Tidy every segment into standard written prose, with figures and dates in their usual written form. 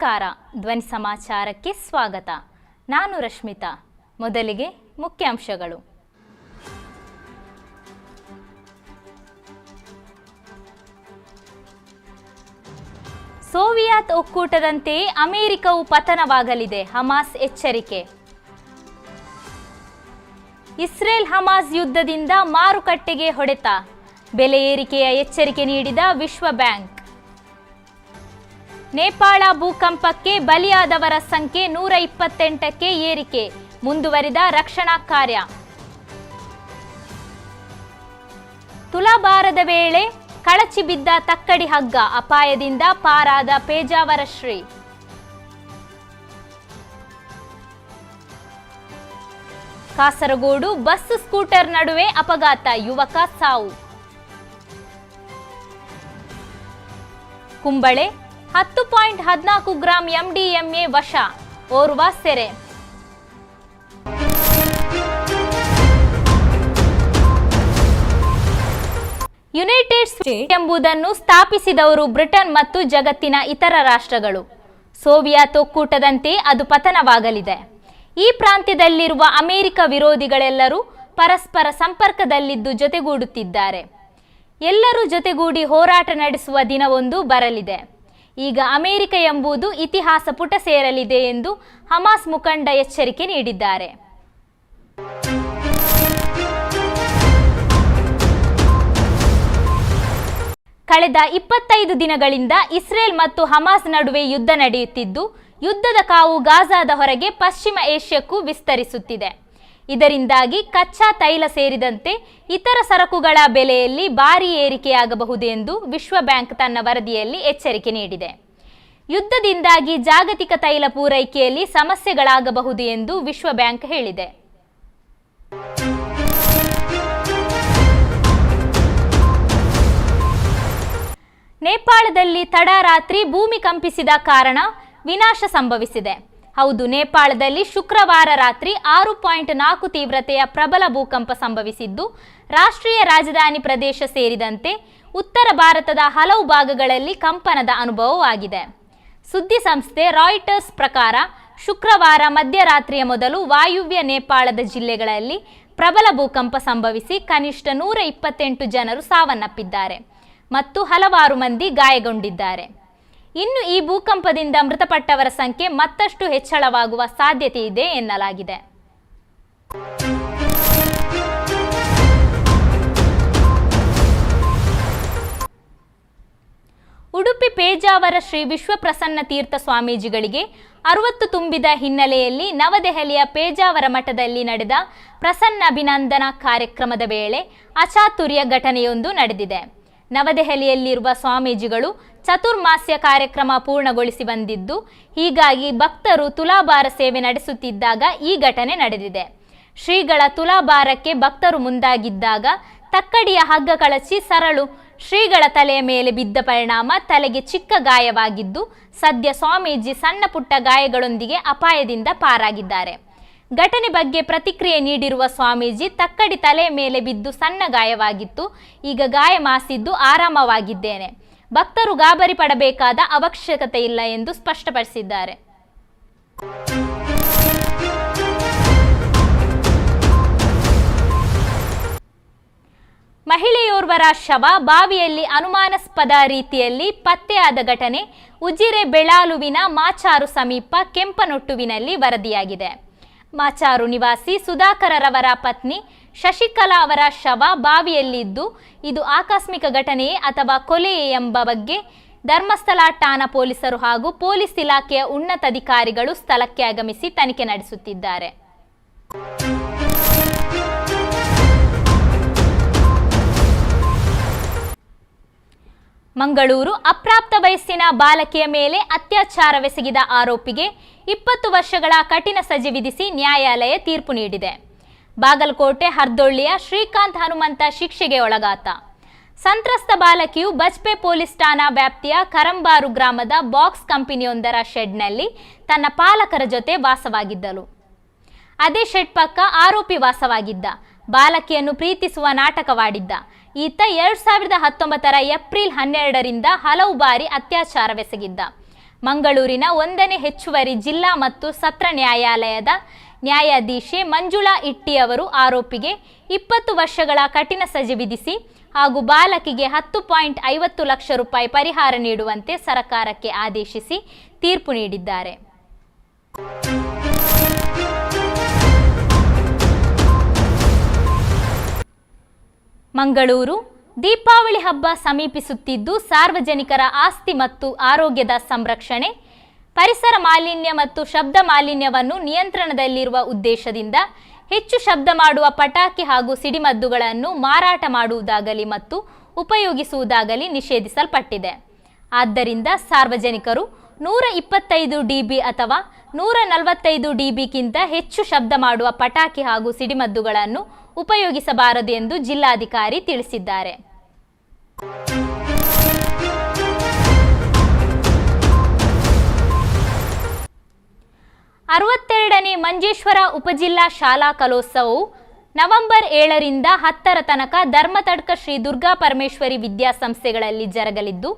ನಮಸ್ಕಾರ. ಧ್ವನಿ ಸಮಾಚಾರಕ್ಕೆ ಸ್ವಾಗತ. ನಾನು ರಶ್ಮಿತಾ. ಮೊದಲಿಗೆ ಮುಖ್ಯಾಂಶಗಳು. ಸೋವಿಯತ್ ಒಕ್ಕೂಟದಂತೆಯೇ ಅಮೆರಿಕವು ಪತನವಾಗಲಿದೆ, ಹಮಾಸ್ ಎಚ್ಚರಿಕೆ. ಇಸ್ರೇಲ್ ಹಮಾಸ್ ಯುದ್ಧದಿಂದ ಮಾರುಕಟ್ಟೆಗೆ ಹೊಡೆತ, ಬೆಲೆ ಏರಿಕೆಯ ಎಚ್ಚರಿಕೆ ನೀಡಿದ ವಿಶ್ವ ಬ್ಯಾಂಕ್. ನೇಪಾಳ ಭೂಕಂಪಕ್ಕೆ ಬಲಿಯಾದವರ ಸಂಖ್ಯೆ 128ಕ್ಕೆ ಏರಿಕೆ, ಮುಂದುವರಿದ ರಕ್ಷಣಾ ಕಾರ್ಯ. ತುಲಾಭಾರದ ವೇಳೆ ಕಳಚಿ ಬಿದ್ದ ತಕ್ಕಡಿ ಹಗ್ಗ, ಅಪಾಯದಿಂದ ಪಾರಾದ ಪೇಜಾವರ ಶ್ರೀ. ಕಾಸರಗೋಡು ಬಸ್ ಸ್ಕೂಟರ್ ನಡುವೆ ಅಪಘಾತ, ಯುವಕ ಸಾವು. ಕುಂಬಳೆ 10.14 ಗ್ರಾಂ MDMA ವಶ, ಓರ್ವ ಸೆರೆ. ಯುನೈಟೆಡ್ ಸ್ಟೇಟ್ಸ್ ಎಂಬುದನ್ನು ಸ್ಥಾಪಿಸಿದವರು ಬ್ರಿಟನ್ ಮತ್ತು ಜಗತ್ತಿನ ಇತರ ರಾಷ್ಟ್ರಗಳು. ಸೋವಿಯತ್ ಒಕ್ಕೂಟದಂತೆ ಅದು ಪತನವಾಗಲಿದೆ. ಈ ಪ್ರಾಂತ್ಯದಲ್ಲಿರುವ ಅಮೆರಿಕ ವಿರೋಧಿಗಳೆಲ್ಲರೂ ಪರಸ್ಪರ ಸಂಪರ್ಕದಲ್ಲಿದ್ದು ಜೊತೆಗೂಡುತ್ತಿದ್ದಾರೆ. ಎಲ್ಲರೂ ಜೊತೆಗೂಡಿ ಹೋರಾಟ ನಡೆಸುವ ದಿನವೊಂದು ಬರಲಿದೆ. ಈಗ ಅಮೆರಿಕ ಎಂಬುದು ಇತಿಹಾಸ ಪುಟ ಸೇರಲಿದೆ ಎಂದು ಹಮಾಸ್ ಮುಖಂಡ ಎಚ್ಚರಿಕೆ ನೀಡಿದ್ದಾರೆ. ಕಳೆದ 25 ದಿನಗಳಿಂದ ಇಸ್ರೇಲ್ ಮತ್ತು ಹಮಾಸ್ ನಡುವೆ ಯುದ್ಧ ನಡೆಯುತ್ತಿದ್ದು, ಯುದ್ಧದ ಕಾವು ಗಾಜಾದ ಹೊರಗೆ ಪಶ್ಚಿಮ ಏಷ್ಯಾಕ್ಕೂ ವಿಸ್ತರಿಸುತ್ತಿದೆ. ಇದರಿಂದಾಗಿ ಕಚ್ಚಾ ತೈಲ ಸೇರಿದಂತೆ ಇತರ ಸರಕುಗಳ ಬೆಲೆಯಲ್ಲಿ ಭಾರೀ ಏರಿಕೆಯಾಗಬಹುದು ಎಂದು ವಿಶ್ವ ಬ್ಯಾಂಕ್ ತನ್ನ ವರದಿಯಲ್ಲಿ ಎಚ್ಚರಿಕೆ ನೀಡಿದೆ. ಯುದ್ಧದಿಂದಾಗಿ ಜಾಗತಿಕ ತೈಲ ಪೂರೈಕೆಯಲ್ಲಿ ಸಮಸ್ಯೆಗಳಾಗಬಹುದು ಎಂದು ವಿಶ್ವ ಬ್ಯಾಂಕ್ ಹೇಳಿದೆ. ನೇಪಾಳದಲ್ಲಿ ತಡರಾತ್ರಿ ಭೂಮಿ ಕಂಪಿಸಿದ ಕಾರಣ ವಿನಾಶ ಸಂಭವಿಸಿದೆ. ಹೌದು, ನೇಪಾಳದಲ್ಲಿ ಶುಕ್ರವಾರ ರಾತ್ರಿ 6.4 ತೀವ್ರತೆಯ ಪ್ರಬಲ ಭೂಕಂಪ ಸಂಭವಿಸಿದ್ದು, ರಾಷ್ಟ್ರೀಯ ರಾಜಧಾನಿ ಪ್ರದೇಶ ಸೇರಿದಂತೆ ಉತ್ತರ ಭಾರತದ ಹಲವು ಭಾಗಗಳಲ್ಲಿ ಕಂಪನದ ಅನುಭವವಾಗಿದೆ. ಸುದ್ದಿ ಸಂಸ್ಥೆ ರಾಯ್ಟರ್ಸ್ ಪ್ರಕಾರ ಶುಕ್ರವಾರ ಮಧ್ಯರಾತ್ರಿಯ ಮೊದಲು ವಾಯುವ್ಯ ನೇಪಾಳದ ಜಿಲ್ಲೆಗಳಲ್ಲಿ ಪ್ರಬಲ ಭೂಕಂಪ ಸಂಭವಿಸಿ ಕನಿಷ್ಠ 128 ಜನರು ಸಾವನ್ನಪ್ಪಿದ್ದಾರೆ ಮತ್ತು ಹಲವಾರು ಮಂದಿ ಗಾಯಗೊಂಡಿದ್ದಾರೆ. ಇನ್ನು ಈ ಭೂಕಂಪದಿಂದ ಮೃತಪಟ್ಟವರ ಸಂಖ್ಯೆ ಮತ್ತಷ್ಟು ಹೆಚ್ಚಳವಾಗುವ ಸಾಧ್ಯತೆ ಇದೆ ಎನ್ನಲಾಗಿದೆ. ಉಡುಪಿ ಪೇಜಾವರ ಶ್ರೀ ವಿಶ್ವಪ್ರಸನ್ನ ತೀರ್ಥ ಸ್ವಾಮೀಜಿಗಳಿಗೆ 60 ತುಂಬಿದ ಹಿನ್ನೆಲೆಯಲ್ಲಿ ನವದೆಹಲಿಯ ಪೇಜಾವರ ಮಠದಲ್ಲಿ ನಡೆದ ಪ್ರಸನ್ನ ಅಭಿನಂದನಾ ಕಾರ್ಯಕ್ರಮದ ವೇಳೆ ಅಚಾತುರ್ಯ ಘಟನೆಯೊಂದು ನಡೆದಿದೆ. ನವದೆಹಲಿಯಲ್ಲಿರುವ ಸ್ವಾಮೀಜಿಗಳು ಚತುರ್ಮಾಸ್ಯ ಕಾರ್ಯಕ್ರಮ ಪೂರ್ಣಗೊಳಿಸಿ ಬಂದಿದ್ದು, ಹೀಗಾಗಿ ಭಕ್ತರು ತುಲಾಭಾರ ಸೇವೆ ನಡೆಸುತ್ತಿದ್ದಾಗ ಈ ಘಟನೆ ನಡೆದಿದೆ. ಶ್ರೀಗಳ ತುಲಾಭಾರಕ್ಕೆ ಭಕ್ತರು ಮುಂದಾಗಿದ್ದಾಗ ತಕ್ಕಡಿಯ ಹಗ್ಗ ಕಳಚಿ ಸರಳು ಶ್ರೀಗಳ ತಲೆಯ ಮೇಲೆ ಬಿದ್ದ ಪರಿಣಾಮ ತಲೆಗೆ ಚಿಕ್ಕ ಗಾಯವಾಗಿದ್ದು, ಸದ್ಯ ಸ್ವಾಮೀಜಿ ಸಣ್ಣ ಪುಟ್ಟ ಗಾಯಗಳೊಂದಿಗೆ ಅಪಾಯದಿಂದ ಪಾರಾಗಿದ್ದಾರೆ. ಘಟನೆ ಬಗ್ಗೆ ಪ್ರತಿಕ್ರಿಯೆ ನೀಡಿರುವ ಸ್ವಾಮೀಜಿ, ತಕ್ಕಡಿ ತಲೆಯ ಮೇಲೆ ಬಿದ್ದು ಸಣ್ಣ ಗಾಯವಾಗಿತ್ತು, ಈಗ ಗಾಯ ಮಾಸಿದ್ದು ಆರಾಮವಾಗಿದ್ದೇನೆ, ಭಕ್ತರು ಗಾಬರಿ ಪಡಬೇಕಾದ ಅವಶ್ಯಕತೆ ಇಲ್ಲ ಎಂದು ಸ್ಪಷ್ಟಪಡಿಸಿದ್ದಾರೆ. ಮಹಿಳೆಯೋರ್ವರ ಶವ ಬಾವಿಯಲ್ಲಿ ಅನುಮಾನಾಸ್ಪದ ರೀತಿಯಲ್ಲಿ ಪತ್ತೆಯಾದ ಘಟನೆ ಉಜಿರೆ ಬೆಳಾಲುವಿನ ಮಾಚಾರು ಸಮೀಪ ಕೆಂಪನೊಟ್ಟುವಿನಲ್ಲಿ ವರದಿಯಾಗಿದೆ. ಮಾಚಾರು ನಿವಾಸಿ ಸುಧಾಕರರವರ ಪತ್ನಿ ಶಶಿಕಲಾ ಅವರ ಶವ ಬಾವಿಯಲ್ಲಿದ್ದು, ಇದು ಆಕಸ್ಮಿಕ ಘಟನೆಯೇ ಅಥವಾ ಕೊಲೆಯೇ ಎಂಬ ಬಗ್ಗೆ ಧರ್ಮಸ್ಥಳ ಠಾಣಾ ಪೊಲೀಸರು ಹಾಗೂ ಪೊಲೀಸ್ ಇಲಾಖೆಯ ಉನ್ನತಾಧಿಕಾರಿಗಳು ಸ್ಥಳಕ್ಕೆ ಆಗಮಿಸಿ ತನಿಖೆ ನಡೆಸುತ್ತಿದ್ದಾರೆ. ಮಂಗಳೂರು ಅಪ್ರಾಪ್ತ ವಯಸ್ಸಿನ ಬಾಲಕಿಯ ಮೇಲೆ ಅತ್ಯಾಚಾರವೆಸಗಿದ ಆರೋಪಿಗೆ 20 ವರ್ಷಗಳ ಕಠಿಣ ಸಜೆ ವಿಧಿಸಿ ನ್ಯಾಯಾಲಯ ತೀರ್ಪು ನೀಡಿದೆ. ಬಾಗಲಕೋಟೆ ಹರ್ದೊಳ್ಳಿಯ ಶ್ರೀಕಾಂತ್ ಹನುಮಂತ ಶಿಕ್ಷೆಗೆ ಒಳಗಾತ. ಸಂತ್ರಸ್ತ ಬಾಲಕಿಯು ಬಜ್ಪೆ ಪೊಲೀಸ್ ಠಾಣಾ ವ್ಯಾಪ್ತಿಯ ಕರಂಬಾರು ಗ್ರಾಮದ ಬಾಕ್ಸ್ ಕಂಪನಿಯೊಂದರ ಶೆಡ್ನಲ್ಲಿ ತನ್ನ ಪಾಲಕರ ಜೊತೆ ವಾಸವಾಗಿದ್ದಳು. ಅದೇ ಶೆಡ್ ಪಕ್ಕ ಆರೋಪಿ ವಾಸವಾಗಿದ್ದ. ಬಾಲಕಿಯನ್ನು ಪ್ರೀತಿಸುವ ನಾಟಕವಾಡಿದ್ದ ಈತ 2019 ಏಪ್ರಿಲ್ 12ರಿಂದ ಹಲವು ಬಾರಿ ಅತ್ಯಾಚಾರವೆಸಗಿದ್ದ. ಮಂಗಳೂರಿನ 1ನೇ ಹೆಚ್ಚುವರಿ ಜಿಲ್ಲಾ ಮತ್ತು ಸತ್ರ ನ್ಯಾಯಾಲಯದ ನ್ಯಾಯಾಧೀಶೆ ಮಂಜುಳಾ ಇಟ್ಟಿ ಅವರು ಆರೋಪಿಗೆ 20 ವರ್ಷಗಳ ಕಠಿಣ ಸಜೆ ವಿಧಿಸಿ ಹಾಗೂ ಬಾಲಕಿಗೆ 10.50 ಲಕ್ಷ ರೂಪಾಯಿ ಪರಿಹಾರ ನೀಡುವಂತೆ ಸರ್ಕಾರಕ್ಕೆ ಆದೇಶಿಸಿ ತೀರ್ಪು ನೀಡಿದ್ದಾರೆ. ಮಂಗಳೂರು ದೀಪಾವಳಿ ಹಬ್ಬ ಸಮೀಪಿಸುತ್ತಿದ್ದು ಸಾರ್ವಜನಿಕರ ಆಸ್ತಿ ಮತ್ತು ಆರೋಗ್ಯದ ಸಂರಕ್ಷಣೆ, ಪರಿಸರ ಮಾಲಿನ್ಯ ಮತ್ತು ಶಬ್ದ ಮಾಲಿನ್ಯವನ್ನು ನಿಯಂತ್ರಣದಲ್ಲಿರುವ ಉದ್ದೇಶದಿಂದ ಹೆಚ್ಚು ಶಬ್ದ ಮಾಡುವ ಪಟಾಕಿ ಹಾಗೂ ಸಿಡಿಮದ್ದುಗಳನ್ನು ಮಾರಾಟ ಮಾಡುವುದಾಗಲಿ ಮತ್ತು ಉಪಯೋಗಿಸುವುದಾಗಲಿ ನಿಷೇಧಿಸಲ್ಪಟ್ಟಿದೆ. ಆದ್ದರಿಂದ ಸಾರ್ವಜನಿಕರು 125 dB ಅಥವಾ 145 dBಗಿಂತ ಹೆಚ್ಚು ಶಬ್ದ ಮಾಡುವ ಪಟಾಕಿ ಹಾಗೂ ಸಿಡಿಮದ್ದುಗಳನ್ನು ಉಪಯೋಗಿಸಬಾರದು ಎಂದು ಜಿಲ್ಲಾಧಿಕಾರಿ ತಿಳಿಸಿದ್ದಾರೆ. ನೇ ಮಂಜೇಶ್ವರ ಉಪಜಿಲ್ಲಾ ಶಾಲಾ ಕಲೋತ್ಸವವು ನವೆಂಬರ್ 7ರಿಂದ 10ರ ತನಕ ಧರ್ಮತಡ್ಕ ಶ್ರೀ ದುರ್ಗಾ ಪರಮೇಶ್ವರಿ ವಿದ್ಯಾಸಂಸ್ಥೆಗಳಲ್ಲಿ ಜರುಗಲಿದ್ದು,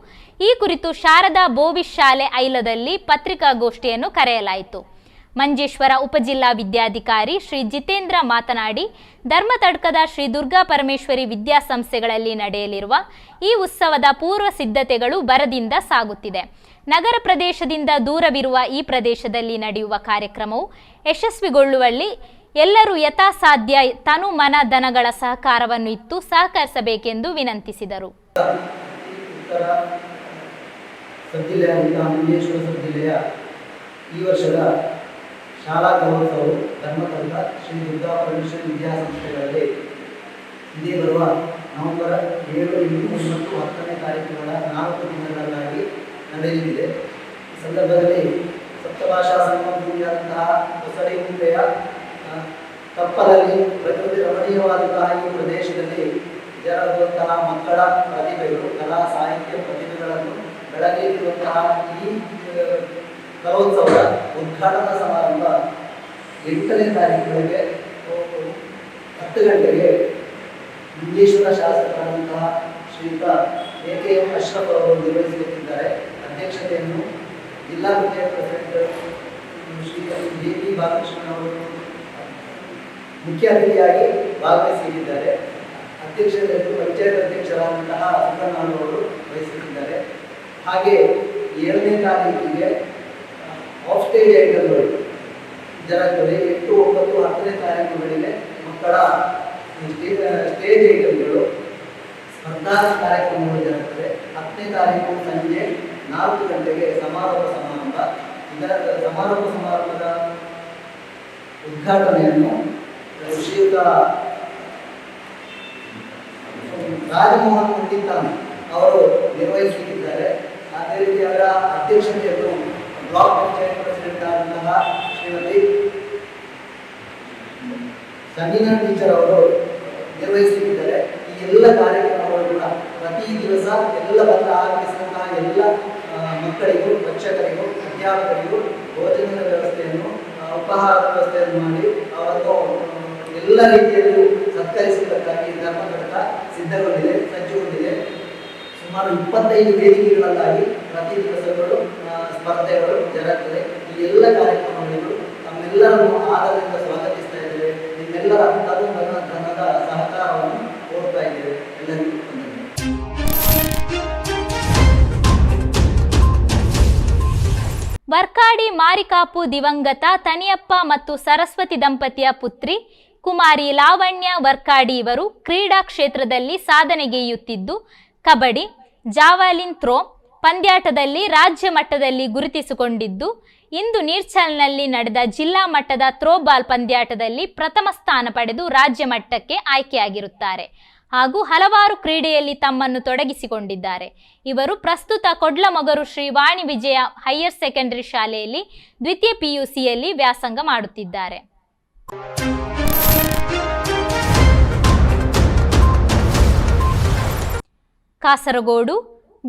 ಈ ಕುರಿತು ಶಾರದಾ ಬೋವಿಶ್ ಶಾಲೆ ಐಲದಲ್ಲಿ ಪತ್ರಿಕಾಗೋಷ್ಠಿಯನ್ನು ಕರೆಯಲಾಯಿತು. ಮಂಜೇಶ್ವರ ಉಪಜಿಲ್ಲಾ ವಿದ್ಯಾಧಿಕಾರಿ ಶ್ರೀ ಜಿತೇಂದ್ರ ಮಾತನಾಡಿ, ಧರ್ಮತಡ್ಕದ ಶ್ರೀ ದುರ್ಗಾ ಪರಮೇಶ್ವರಿ ವಿದ್ಯಾಸಂಸ್ಥೆಗಳಲ್ಲಿ ನಡೆಯಲಿರುವ ಈ ಉತ್ಸವದ ಪೂರ್ವ ಸಿದ್ಧತೆಗಳು ಭರದಿಂದ ಸಾಗುತ್ತಿದೆ. ನಗರ ಪ್ರದೇಶದಿಂದ ದೂರವಿರುವ ಈ ಪ್ರದೇಶದಲ್ಲಿ ನಡೆಯುವ ಕಾರ್ಯಕ್ರಮವು ಯಶಸ್ವಿಗೊಳ್ಳುವಲ್ಲಿ ಎಲ್ಲರೂ ಯಥಾಸಾಧ್ಯ ತನು ಮನ ಧನಗಳ ಸಹಕಾರವನ್ನು ಇತ್ತು ಸಹಕರಿಸಬೇಕೆಂದು ವಿನಂತಿಸಿದರು. ಈ ವರ್ಷದ ಶಾಲಾ ಕಲೋತ್ಸವವು ಧರ್ಮತಡ್ಕ ಶ್ರೀ ದುರ್ಗಾ ಪರಮೇಶ್ವರಿ ವಿದ್ಯಾಸಂಸ್ಥೆಗಳಲ್ಲಿ ಇದೇ ಬರುವ ನವೆಂಬರ್ 7, 8, 9, 10ನೇ ತಾರೀಕುಗಳ 4 ದಿನಗಳಾಗಿ ನಡೆಯಲಿದೆ. ಈ ಸಂದರ್ಭದಲ್ಲಿ ಸಪ್ತಭಾಷಾ ಸಂಗಮಭೂಮಿಯಾದಂತಹ ಹೊಸಡಿ ಗುಂಪೆಯ ತಪ್ಪಲಲ್ಲಿ ಪ್ರಕೃತಿ ರಮಣೀಯವಾದಂತಹ ಈ ಪ್ರದೇಶದಲ್ಲಿ ಜರುಗುವಂತಹ ಮಕ್ಕಳ ಪ್ರತಿಭೆಗಳು, ಕಲಾ ಸಾಹಿತ್ಯ ಪ್ರತಿಭೆಗಳನ್ನು ಬೆಳಗಲಿರುವಂತಹ ಈ ಕಲೋತ್ಸವದ ಉದ್ಘಾಟನಾ ಸಮಾರಂಭ 8ನೇ ತಾರೀಕಿಗೆ 10 ಗಂಟೆಗೆ ಮಂಜೇಶ್ವರ ಶಾಸಕರಾದಂತಹ ಶ್ರೀಯುತ ಎ.ಕೆ.ಎಂ. ಅಶ್ರಫ್ ಅವರು ನಿರ್ವಹಿಸುತ್ತಿದ್ದಾರೆ. ಅಧ್ಯಕ್ಷತೆಯನ್ನು ಜಿಲ್ಲಾ ಪಂಚಾಯತ್ ಪ್ರೆಸಿಡೆಂಟ್ ಶ್ರೀ ಜೆ.ಪಿ. ಬಾಲಕೃಷ್ಣ ಅವರು ಮುಖ್ಯ ಅತಿಥಿಯಾಗಿ ಭಾಗವಹಿಸಲಿದ್ದಾರೆ. ಅಧ್ಯಕ್ಷತೆಯನ್ನು ಪಂಚಾಯತ್ ಅಧ್ಯಕ್ಷರಾದಂತಹ ಸುಬ್ರಹ್ಮಣ್ಯ ಅವರು ವಹಿಸುತ್ತಿದ್ದಾರೆ. ಹಾಗೆ 7ನೇ ತಾರೀಕಿಗೆ ಆಫ್ ಸ್ಟೇಜ್ ಐಟಮ್ಗಳು ಜರುಗುತ್ತದೆ. 8, 9, 10ನೇ ತಾರೀಕುಗಳಿಗೆ ಮಕ್ಕಳ ಸ್ಟೇಜ್ ಐಟಮ್ಗಳು ಸ್ಪರ್ಧಾ ಕಾರ್ಯಕ್ರಮಗಳು ಜರುಗುತ್ತದೆ. 10ನೇ ತಾರೀಕು ಸಂಜೆ 4 ಗಂಟೆಗೆ ಸಮಾರೋಪ ಸಮಾರಂಭ. ಇದರ ಸಮಾರೋಪ ಸಮಾರಂಭದ ಉದ್ಘಾಟನೆಯನ್ನು ಶ್ರೀಯುತ ರಾಜಮೋಹನ್ ಮುಂದಿತ್ತಾನ್ ಅವರು ನಿರ್ವಹಿಸುತ್ತಿದ್ದಾರೆ. ಅದೇ ರೀತಿ ಅವರ ಅಧ್ಯಕ್ಷತೆಯನ್ನು ಬ್ಲಾಕ್ ಪಂಚಾಯತ್ ಪ್ರೆಸಿಡೆಂಟ್ ಆದಂತಹ ಶ್ರೀಮತಿ ಸಂಗೀನಾ ಟೀಚರ್ ಅವರು ನಿರ್ವಹಿಸುತ್ತಿದ್ದಾರೆ. ಈ ಎಲ್ಲ ಕಾರ್ಯಕ್ರಮಗಳು ಕೂಡ ಪ್ರತಿ ದಿವಸ ಎಲ್ಲ ಬಂದ ಆಗಮಿಸಿದಂತಹ ಎಲ್ಲ ಮಕ್ಕಳಿಗೂ, ಶಿಕ್ಷಕರಿಗೂ, ಅಧ್ಯಾಪಕರಿಗೂ ಭೋಜನದ ವ್ಯವಸ್ಥೆಯನ್ನು, ಉಪಹಾರದ ವ್ಯವಸ್ಥೆಯನ್ನು ಮಾಡಿ ಅವರನ್ನು ಎಲ್ಲ ರೀತಿಯಲ್ಲೂ ಸತ್ಕರಿಸುವುದಕ್ಕಾಗಿ ಧರ್ಮತಡ್ಕ ಸಿದ್ಧಗೊಂಡಿದೆ, ಸಜ್ಜುಗೊಂಡಿದೆ. ಸುಮಾರು 25 ವೇದಿಕೆಗಳಲ್ಲಾಗಿ ಪ್ರತಿ ದಿವಸಗಳು ಸ್ಪರ್ಧೆಗಳು ಜರುಗುತ್ತದೆ. ಈ ಎಲ್ಲ ಕಾರ್ಯಕ್ರಮಗಳಿಗೂ ತಮ್ಮೆಲ್ಲರನ್ನು ಆದರದಿಂದ ಸ್ವಾಗತಿಸ್ತಾ ಇದ್ದೇವೆ. ನಿಮ್ಮೆಲ್ಲರ ತನು ಮನ ಧನದ ಸಹಕಾರವನ್ನು ಕೋರ್ತಾ ಇದ್ದೇವೆ. ಎಲ್ಲರಿಗೂ ವರ್ಕಾಡಿ ಮಾರಿಕಾಪು ದಿವಂಗತ ತನಿಯಪ್ಪ ಮತ್ತು ಸರಸ್ವತಿ ದಂಪತಿಯ ಪುತ್ರಿ ಕುಮಾರಿ ಲಾವಣ್ಯ ವರ್ಕಾಡಿ ಇವರು ಕ್ರೀಡಾ ಕ್ಷೇತ್ರದಲ್ಲಿ ಸಾಧನೆಗೈಯುತ್ತಿದ್ದು, ಕಬಡ್ಡಿ, ಜಾವಾಲಿನ್ ಥ್ರೋ ಪಂದ್ಯಾಟದಲ್ಲಿ ರಾಜ್ಯ ಮಟ್ಟದಲ್ಲಿ ಗುರುತಿಸಿಕೊಂಡಿದ್ದು, ಇಂದು ನೀರ್ಚಲ್ನಲ್ಲಿ ನಡೆದ ಜಿಲ್ಲಾ ಮಟ್ಟದ ಥ್ರೋಬಾಲ್ ಪಂದ್ಯಾಟದಲ್ಲಿ ಪ್ರಥಮ ಸ್ಥಾನ ಪಡೆದು ರಾಜ್ಯ ಮಟ್ಟಕ್ಕೆ ಆಯ್ಕೆಯಾಗಿರುತ್ತಾರೆ ಹಾಗೂ ಹಲವಾರು ಕ್ರೀಡೆಯಲ್ಲಿ ತಮ್ಮನ್ನು ತೊಡಗಿಸಿಕೊಂಡಿದ್ದಾರೆ. ಇವರು ಪ್ರಸ್ತುತ ಕೊಡ್ಲಮೊಗರು ಶ್ರೀ ವಾಣಿ ವಿಜಯ ಹೈಯರ್ ಸೆಕೆಂಡರಿ ಶಾಲೆಯಲ್ಲಿ ದ್ವಿತೀಯ PUCಯಲ್ಲಿ ವ್ಯಾಸಂಗ ಮಾಡುತ್ತಿದ್ದಾರೆ. ಕಾಸರಗೋಡು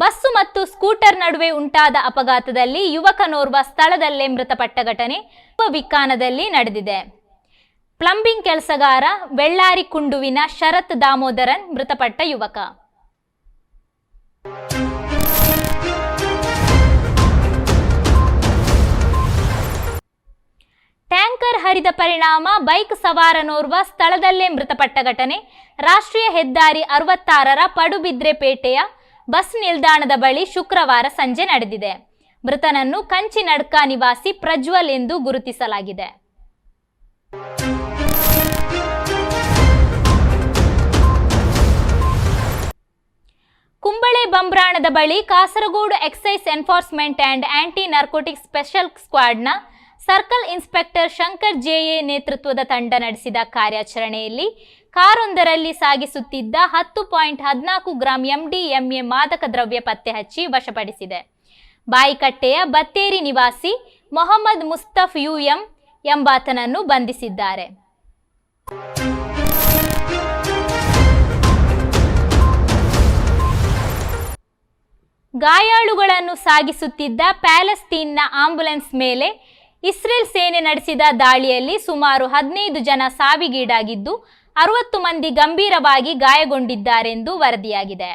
ಬಸ್ಸು ಮತ್ತು ಸ್ಕೂಟರ್ ನಡುವೆ ಉಂಟಾದ ಅಪಘಾತದಲ್ಲಿ ಯುವಕನೋರ್ವ ಸ್ಥಳದಲ್ಲೇ ಮೃತಪಟ್ಟ ಘಟನೆ ವಿಕ್ಕಾನದಲ್ಲಿ ನಡೆದಿದೆ. ಪ್ಲಂಬಿಂಗ್ ಕೆಲಸಗಾರ ಬೆಳ್ಳಾರಿ ಕುಂಡುವಿನ ಶರತ್ ದಾಮೋದರನ್ ಮೃತಪಟ್ಟ ಯುವಕ. ಟ್ಯಾಂಕರ್ ಹರಿದ ಪರಿಣಾಮ ಬೈಕ್ ಸವಾರನೋರ್ವ ಸ್ಥಳದಲ್ಲೇ ಮೃತಪಟ್ಟ ಘಟನೆ ರಾಷ್ಟ್ರೀಯ ಹೆದ್ದಾರಿ 66ರ ಪಡುಬಿದ್ರೆಪೇಟೆಯ ಬಸ್ ನಿಲ್ದಾಣದ ಬಳಿ ಶುಕ್ರವಾರ ಸಂಜೆ ನಡೆದಿದೆ. ಮೃತನನ್ನು ಕಂಚಿನಡ್ಕ ನಿವಾಸಿ ಪ್ರಜ್ವಲ್ ಎಂದು ಗುರುತಿಸಲಾಗಿದೆ. ಕುಂಬಳೆ ಬಂಬ್ರಾಣದ ಬಳಿ Kasaragod excise enforcement and anti narcotics special ಸ್ಕ್ವಾಡ್ನ ಸರ್ಕಲ್ ಇನ್ಸ್ಪೆಕ್ಟರ್ ಶಂಕರ್ ಜೆಎ ನೇತೃತ್ವದ ತಂಡ ನಡೆಸಿದ ಕಾರ್ಯಾಚರಣೆಯಲ್ಲಿ ಕಾರೊಂದರಲ್ಲಿ ಸಾಗಿಸುತ್ತಿದ್ದ 10.14 ಗ್ರಾಂ MDMA ಮಾದಕ ದ್ರವ್ಯ ಪತ್ತೆ ಹಚ್ಚಿ ವಶಪಡಿಸಿದೆ. ಬಾಯಿಕಟ್ಟೆಯ ಬತ್ತೇರಿ ನಿವಾಸಿ ಮೊಹಮ್ಮದ್ ಮುಸ್ತಫ್ UM ಎಂಬಾತನನ್ನು ಬಂಧಿಸಿದ್ದಾರೆ. ಗಾಯಾಳುಗಳನ್ನು ಸಾಗಿಸುತ್ತಿದ್ದ ಪ್ಯಾಲೆಸ್ತೀನ್ನ ಆಂಬ್ಯುಲೆನ್ಸ್ ಮೇಲೆ ಇಸ್ರೇಲ್ ಸೇನೆ ನಡೆಸಿದ ದಾಳಿಯಲ್ಲಿ ಸುಮಾರು 15 ಜನ ಸಾವಿಗೀಡಾಗಿದ್ದು 60 ಮಂದಿ ಗಂಭೀರವಾಗಿ ಗಾಯಗೊಂಡಿದ್ದಾರೆಂದು ವರದಿಯಾಗಿದೆ.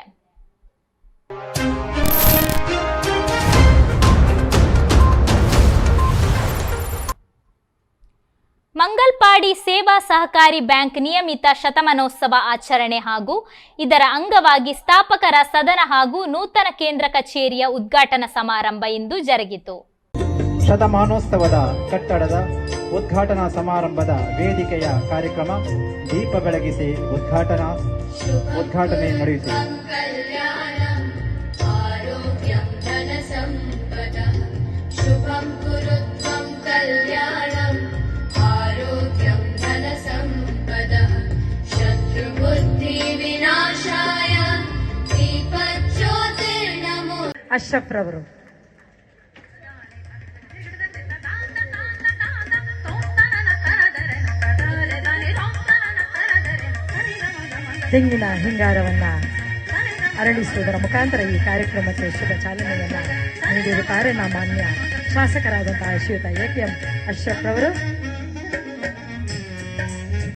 ಮಂಗಲ್ಪಾಡಿ ಸೇವಾ ಸಹಕಾರಿ ಬ್ಯಾಂಕ್ ನಿಯಮಿತ ಶತಮಾನೋತ್ಸವ ಆಚರಣೆ ಹಾಗೂ ಇದರ ಅಂಗವಾಗಿ ಸ್ಥಾಪಕರ ಸದನ ಹಾಗೂ ನೂತನ ಕೇಂದ್ರ ಕಚೇರಿಯ ಉದ್ಘಾಟನಾ ಸಮಾರಂಭ ಇಂದು ಜರುಗಿತು. ಶತಮಾನೋತ್ಸವದ ಕಟ್ಟಡದ ಉದ್ಘಾಟನಾ ಸಮಾರಂಭದ ವೇದಿಕೆಯ ಕಾರ್ಯಕ್ರಮ ದೀಪ ಬೆಳಗಿಸಿ ಉದ್ಘಾಟನೆ ನಡೆಯಿತು. ಅಶ್ರಫ್ ರವರು ತೆಂಗಿನ ಹಿಂಗಾರವನ್ನ ಅರಳಿಸುವುದರ ಮುಖಾಂತರ ಈ ಕಾರ್ಯಕ್ರಮಕ್ಕೆ ಶುಭ ಚಾಲನೆಯನ್ನ ನೀಡಿರುತ್ತಾರೆ. ನಮ್ಮ ಮಾನ್ಯ ಶಾಸಕರಾದಂತಹ ಶ್ರೀಯುತ AKM ಅಶ್ರಫ್ ರವರು.